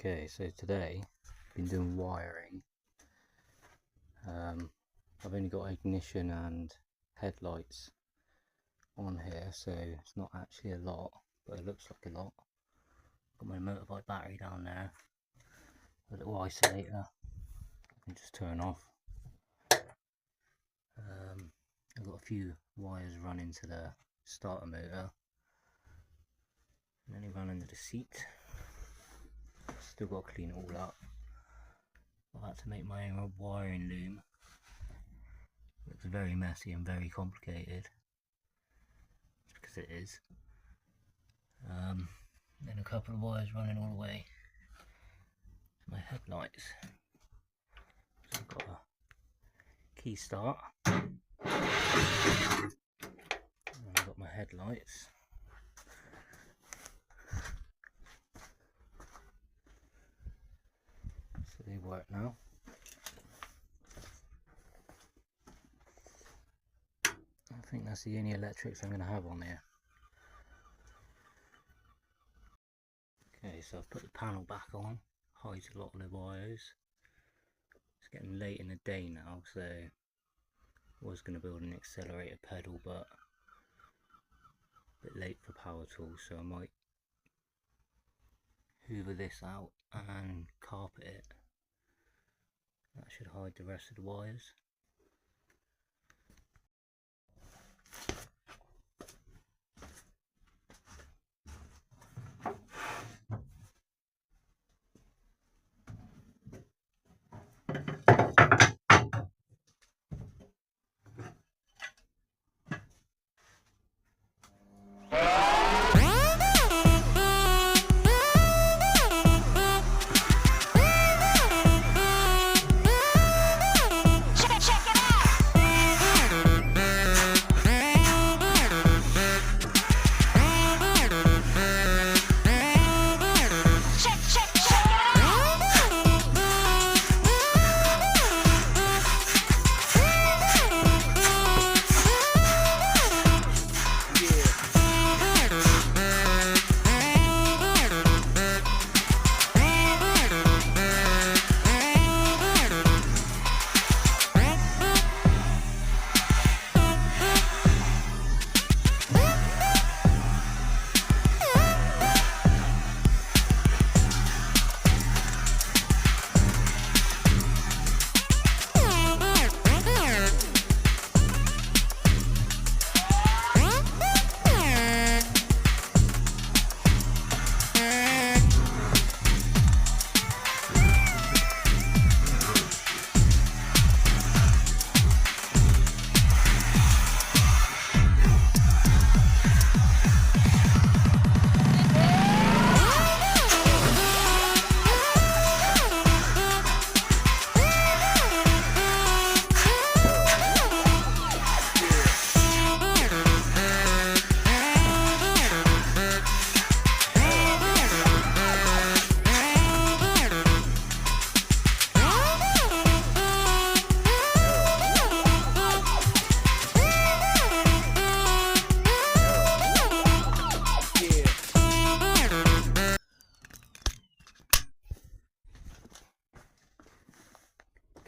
Okay, so today I've been doing wiring. I've only got ignition and headlights on here, so it's not actually a lot, but it looks like a lot. Got my motorbike battery down there, a little isolator I can just turn off. I've got a few wires running to the starter motor, and then they run under the seat. Still got to clean it all up. I've had to make my own wiring loom. Looks very messy and very complicated, because it is. Then a couple of wires running all the way to my headlights. So I've got a key start, and I've got my headlights. So they work now. I think that's the only electrics I'm going to have on there. Okay, so I've put the panel back on, hides a lot of the wires. It's getting late in the day now, so I was going to build an accelerator pedal, but a bit late for power tools, so I might hoover this out and carpet it. That should hide the rest of the wires.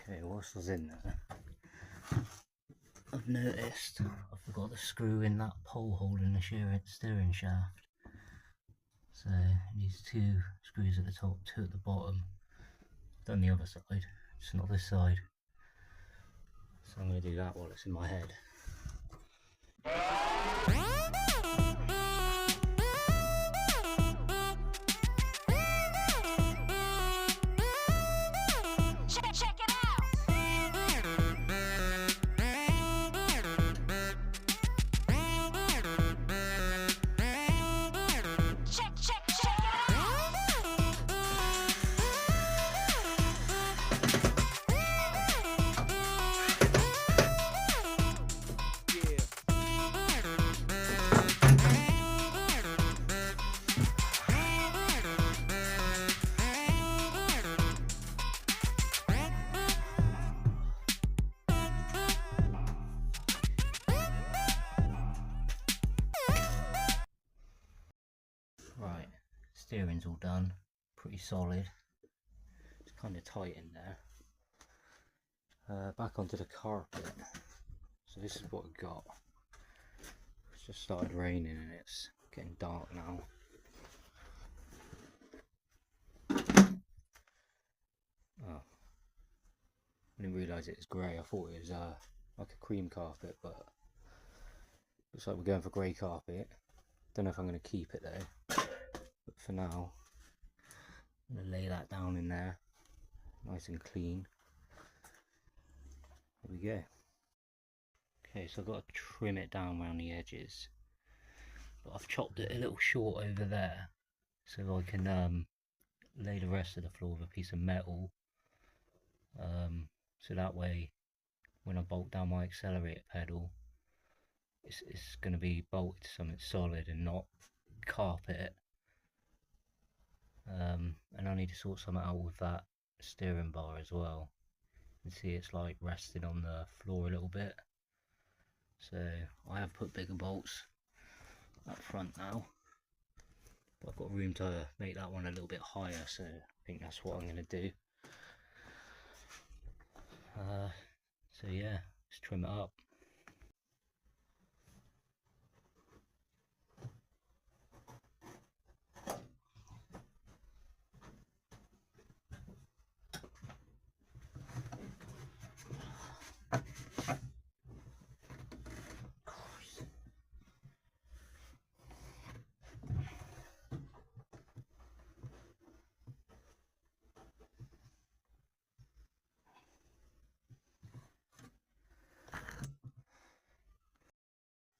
Okay, whilst I was in there, I've noticed I forgot to screw in that pole holding the steering shaft. So these two screws at the top, two at the bottom. I've done the other side, just not this side. So I'm going to do that while it's in my head. Right, steering's all done, pretty solid. kind of tight in there. Back onto the carpet. So this is what we got. It's just started raining and it's getting dark now. Oh, I didn't realise it was grey. I thought it was like a cream carpet, but looks like we're going for grey carpet. Don't know if I'm going to keep it though, but for now I'm going to lay that down in there nice and clean. There we go. Okay, so I've got to trim it down around the edges, but I've chopped it a little short over there so I can lay the rest of the floor with a piece of metal, so that way when I bolt down my accelerator pedal it's going to be bolted to something solid and not carpet. And I need to sort something out with that steering bar as well. You can see it's like resting on the floor a little bit, so I have put bigger bolts up front now, but I've got room to make that one a little bit higher, so I think that's what I'm going to do. So yeah, let's trim it up.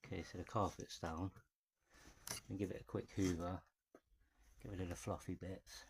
Okay, so the carpet's down. And give it a quick hoover, get rid of the fluffy bits.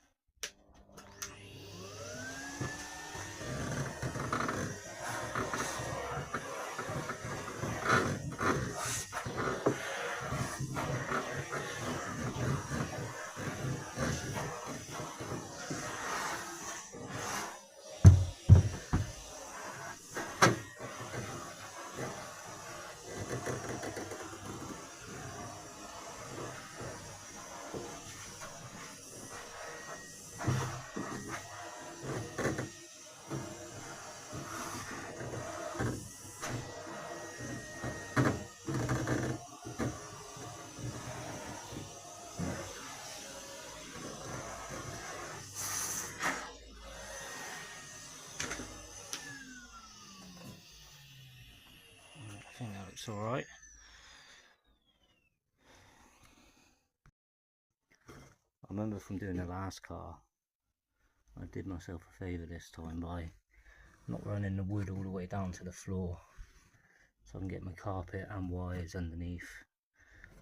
I think that looks alright. I remember from doing the last car, I did myself a favour this time by not running the wood all the way down to the floor, so I can get my carpet and wires underneath.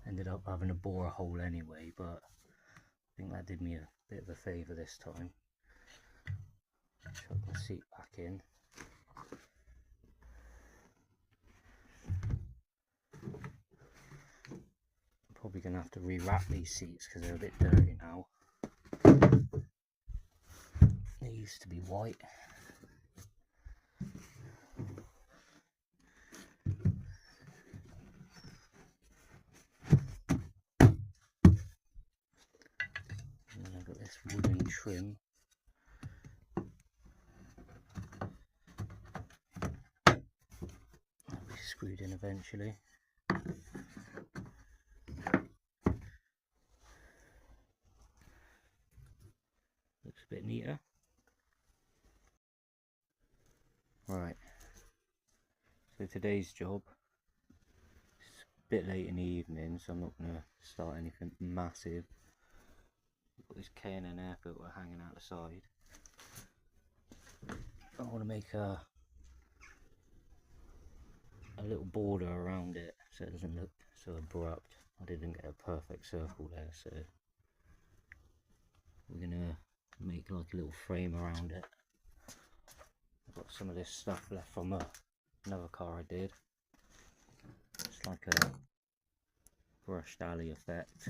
Ended up having to bore a hole anyway, but I think that did me a bit of a favour this time. Chuck the seat back in. I'm probably going to have to re-wrap these seats because they're a bit dirty now. They used to be white. And then I've got this wooden trim. That'll be screwed in eventually. Looks a bit neater. Right, so today's job, it's a bit late in the evening, so I'm not going to start anything massive. We've got this K&N air filter hanging out the side. I want to make a little border around it so it doesn't look so abrupt. I didn't get a perfect circle there, so we're going to make like a little frame around it. I've got some of this stuff left from another car I did. It's like a brushed alley effect.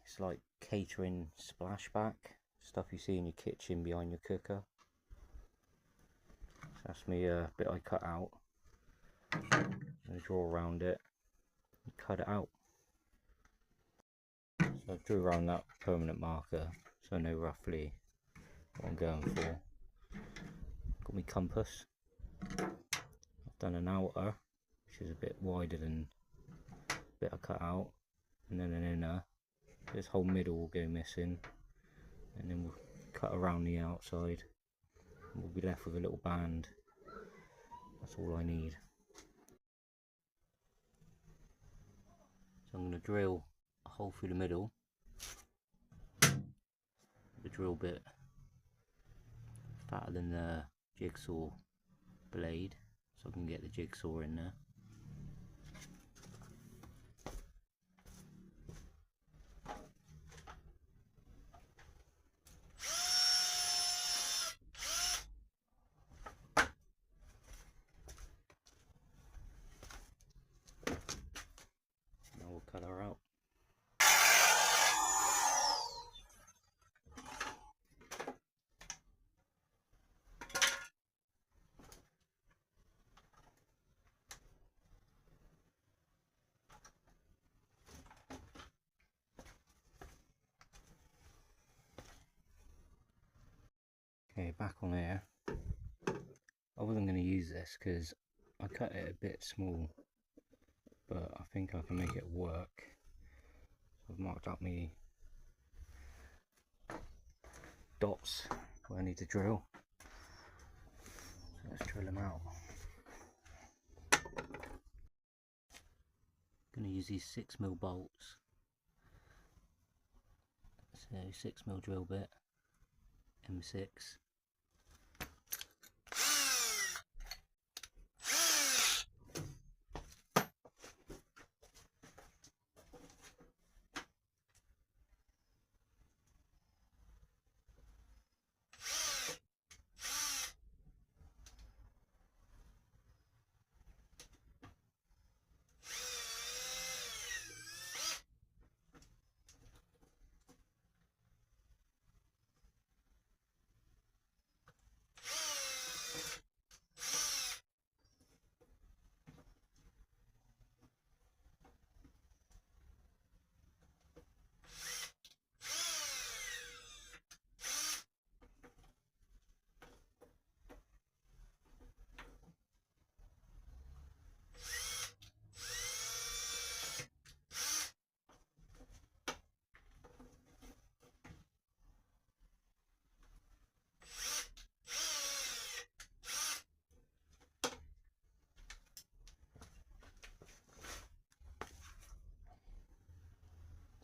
It's like catering splashback, stuff you see in your kitchen behind your cooker. So that's me a bit I cut out. I'm going to draw around it and cut it out. So So I drew around that permanent marker so I know roughly what I'm going for. Got my compass. I've done an outer, which is a bit wider than the bit I cut out, and then an inner. This whole middle will go missing, and then we'll cut around the outside, and we'll be left with a little band. That's all I need. So I'm going to drill a hole through the middle. The drill bit fatter than the jigsaw blade, so I can get the jigsaw in there. Now we'll cut her out. Okay, back on here. I wasn't going to use this because I cut it a bit small, but I think I can make it work. So I've marked up my dots where I need to drill. So let's drill them out. I'm going to use these 6mm bolts. So 6mm drill bit, M6.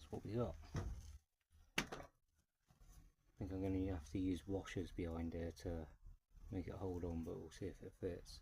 What we got. I think I'm going to have to use washers behind here to make it hold on, but we'll see if it fits.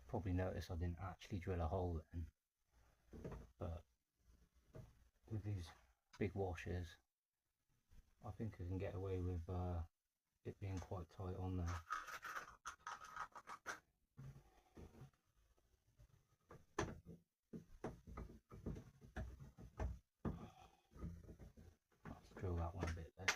Probably noticed I didn't actually drill a hole then, but with these big washers I think I can get away with it being quite tight on there. Let's drill that one a bit there.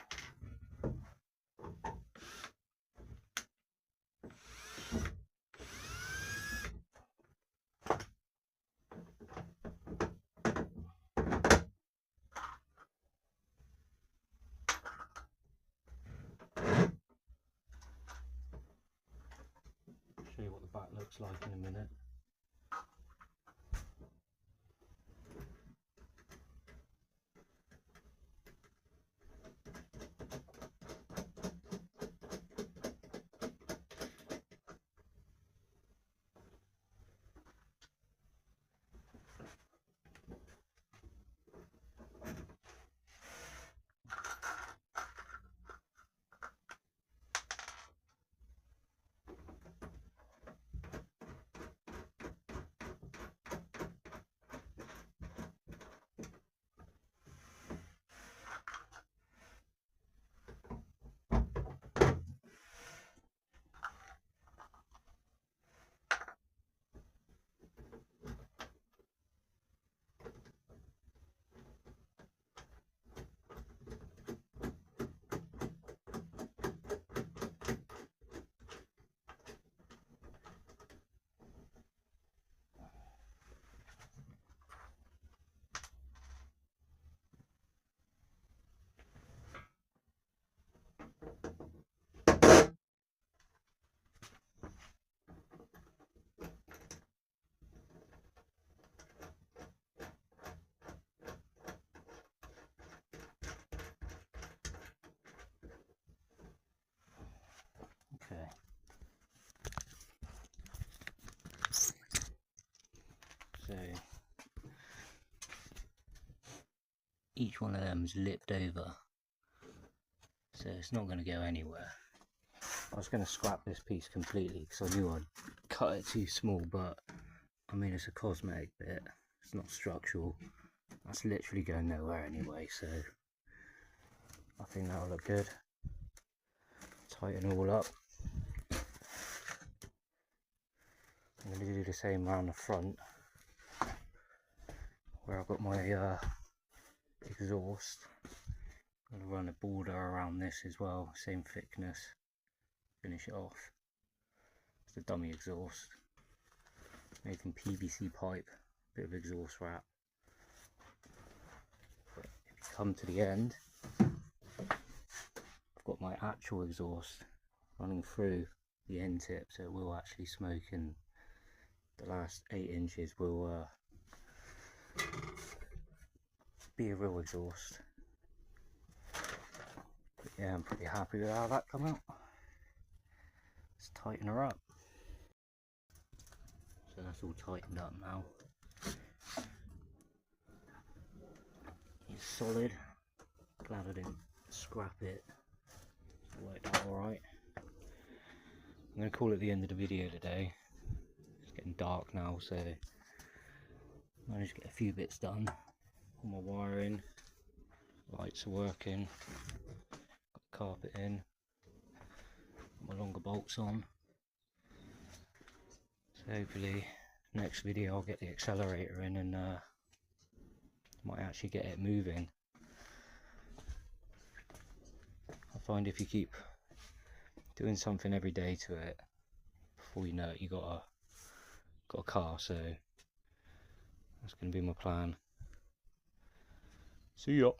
looks like in a minute. Okay. So each one of them is lipped over, so it's not going to go anywhere. I was going to scrap this piece completely because I knew I'd cut it too small, but I mean, it's a cosmetic bit, it's not structural. That's literally going nowhere anyway, so I think that'll look good. Tighten all up. I'm going to do the same around the front where I've got my exhaust. I'm going to run a border around this as well, same thickness. Finish it off. It's the dummy exhaust. Made from PVC pipe, bit of exhaust wrap. But if you come to the end, I've got my actual exhaust running through the end tip, so it will actually smoke, and the last 8 inches will be a real exhaust. But yeah, I'm pretty happy with how that come out. Let's tighten her up. So that's all tightened up now. It's solid. Glad I didn't scrap it. It worked out alright. I'm going to call it the end of the video today. It's getting dark now, so I managed to get a few bits done. All my wiring, lights are working, got the carpet in, got my longer bolts on. So hopefully next video I'll get the accelerator in and might actually get it moving. I find if you keep doing something every day to it, before you know it, you got a car. So that's going to be my plan. See ya.